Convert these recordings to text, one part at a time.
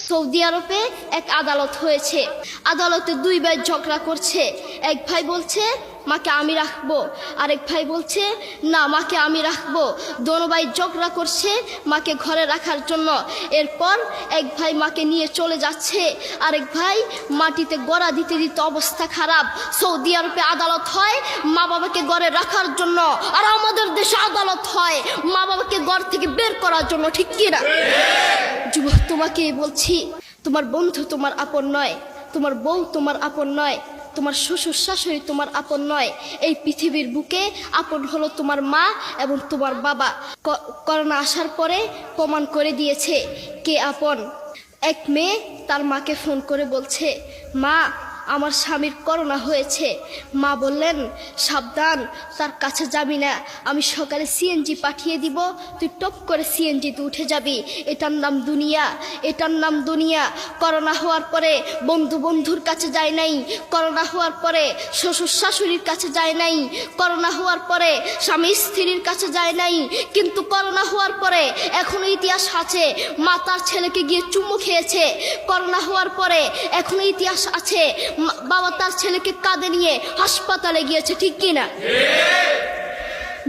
Saudi আরবে এক আদালত হয়েছে। আদালতে দুই ভাই ঝগড়া করছে। এক ভাই বলছে মাকে আমি রাখবো, আরেক ভাই বলছে না মাকে আমি রাখবো। দোনো ভাই ঝগড়া করছে মাকে ঘরে রাখার জন্য। এরপর এক ভাই মাকে নিয়ে চলে যাচ্ছে, আরেক ভাই মাটিতে গড়া দিতে দিতে অবস্থা খারাপ। সৌদি আরবে আদালত হয় মা বাবাকে ঘরে রাখার জন্য, আর আমাদের দেশে আদালত হয় মা বাবাকে ঘর থেকে বের করার জন্য, ঠিক কিনা? যুবক, তোমাকে বলছি, তোমার বন্ধু তোমার আপন নয়, তোমার বউ তোমার আপন নয়, তোমার শ্বশুর শাশুড়ি তোমার আপন নয়। এই পৃথিবীর বুকে আপন হলো তোমার মা এবং তোমার বাবা। করোনা আসার পরে প্রমাণ করে দিয়েছে কে আপন। এক মেয়ে তার মাকে ফোন করে বলছে, মা আমার স্বামীর করোনা হয়েছে। মা বললেন সাবধান, তার কাছে যাবি না, আমি সকালে সিএনজি পাঠিয়ে দিব, তুই টপ করে সিএনজিতে উঠে যাবি। এটার নাম দুনিয়া, এটার নাম দুনিয়া। করোনা হওয়ার পরে বন্ধুর কাছে যায় নাই, করোনা হওয়ার পরে শ্বশুর শাশুড়ির কাছে যায় নাই, করোনা হওয়ার পরে স্বামী স্ত্রীর কাছে যায় নাই, কিন্তু করোনা হওয়ার পরে এখনো ইতিহাস আছে মা তার ছেলেকে গিয়ে চুমু খেয়েছে। করোনা হওয়ার পরে এখনো ইতিহাস আছে বাবা তার ছেলেকে কাঁধে নিয়ে হাসপাতালে গিয়েছে, ঠিক কিনা?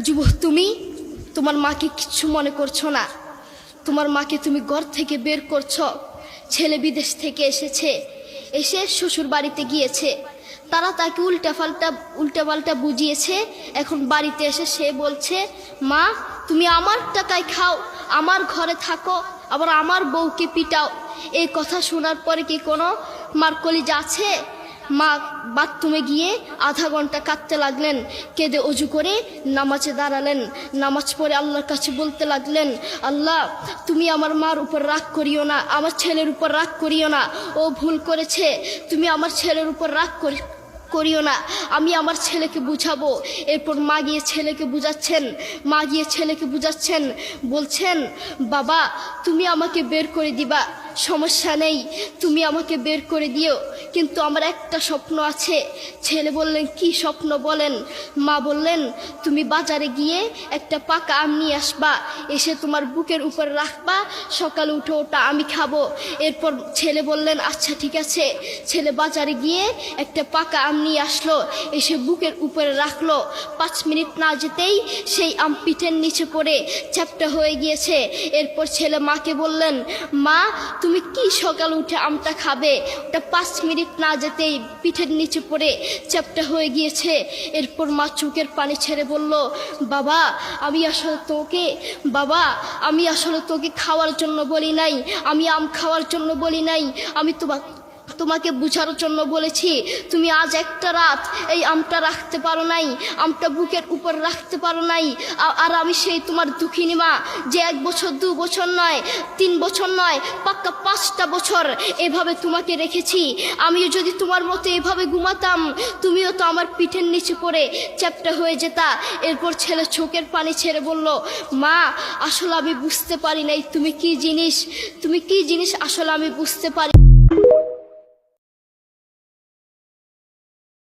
যুবক, তুমি তোমার মাকে কিচ্ছু মনে করছো না। তোমার মাকে তুমি ঘর থেকে বের করছো। ছেলে বিদেশ থেকে এসেছে, এসে শ্বশুর বাড়িতে গিয়েছে, তারা তাকে উল্টাপাল্টা বুঝিয়েছে। এখন বাড়িতে এসে সে বলছে, মা তুমি আমার টাকায় খাও, আমার ঘরে থাকো, আবার আমার বউকে পিটাও। এই কথা শোনার পরে কি কোনো মার কলিজা আছে? মা বাথরুমে গিয়ে আধা ঘন্টা কাঁদতে লাগলেন, কেঁদে অজু করে নামাজে দাঁড়ালেন। নামাজ পড়ে আল্লাহর কাছে বলতে লাগলেন, আল্লাহ তুমি আমার মার উপর রাগ করিও না, আমার ছেলের উপর রাগ করিও না, ও ভুল করেছে, তুমি আমার ছেলের উপর রাগ করিও না, আমি আমার ছেলেকে বুঝাবো। এরপর মা গিয়ে ছেলেকে বুঝাচ্ছেন, বলছেন বাবা তুমি আমাকে বের করে দিবা, সমস্যা নেই, তুমি আমাকে বের করে দিও, কিন্তু আমার একটা স্বপ্ন আছে। ছেলে বললেন কি স্বপ্ন বলেন? মা বললেন তুমি বাজারে গিয়ে একটা পাকা আম নিয়ে আসবা, এসে তোমার বুকের উপরে রাখবা, সকালে উঠে ওটা আমি খাবো। এরপর ছেলে বললেন আচ্ছা ঠিক আছে। ছেলে বাজারে গিয়ে একটা পাকা আম নিয়ে আসলো, এসে বুকের উপরে রাখলো। 5 মিনিট না যেতেই সেই আম পিঠের নিচে পড়ে চ্যাপ্টা হয়ে গিয়েছে। এরপর ছেলে মাকে বললেন, মা তুমি কি সকাল উঠে আমটা খাবে? ওটা 5 মিনিট না যেতেই পিঠের নিচে পড়ে চ্যাপ্টা হয়ে গিয়েছে। এরপর মা চোখের পানি ছেড়ে বলল, বাবা আমি আসলে তোকে খাওয়ার জন্য বলি নাই, আমি আম খাওয়ার জন্য বলি নাই, আমি তোমাকে বুঝার জন্য বলেছি। তুমি আজ একটা রাত এই আমটা রাখতে পারো নাই, আমটা বুকের উপর রাখতে পারো নাই, আর আমি সেই তোমার দুঃখিনী মা যে 1 বছর 2 বছর নয়, 3 বছর নয়, পাক্কা 5টা বছর এভাবে তোমাকে রেখেছি। আমিও যদি তোমার মতো এভাবে ঘুমাতাম, তুমিও তো আমার পিঠের নিচে পড়ে চ্যাপ্টা হয়ে যেতা। এরপর ছেলে চোখের পানি ছেড়ে বলল, মা আসলে আমি বুঝতে পারি নাই তুমি কি জিনিস আসলে আমি বুঝতে পারি।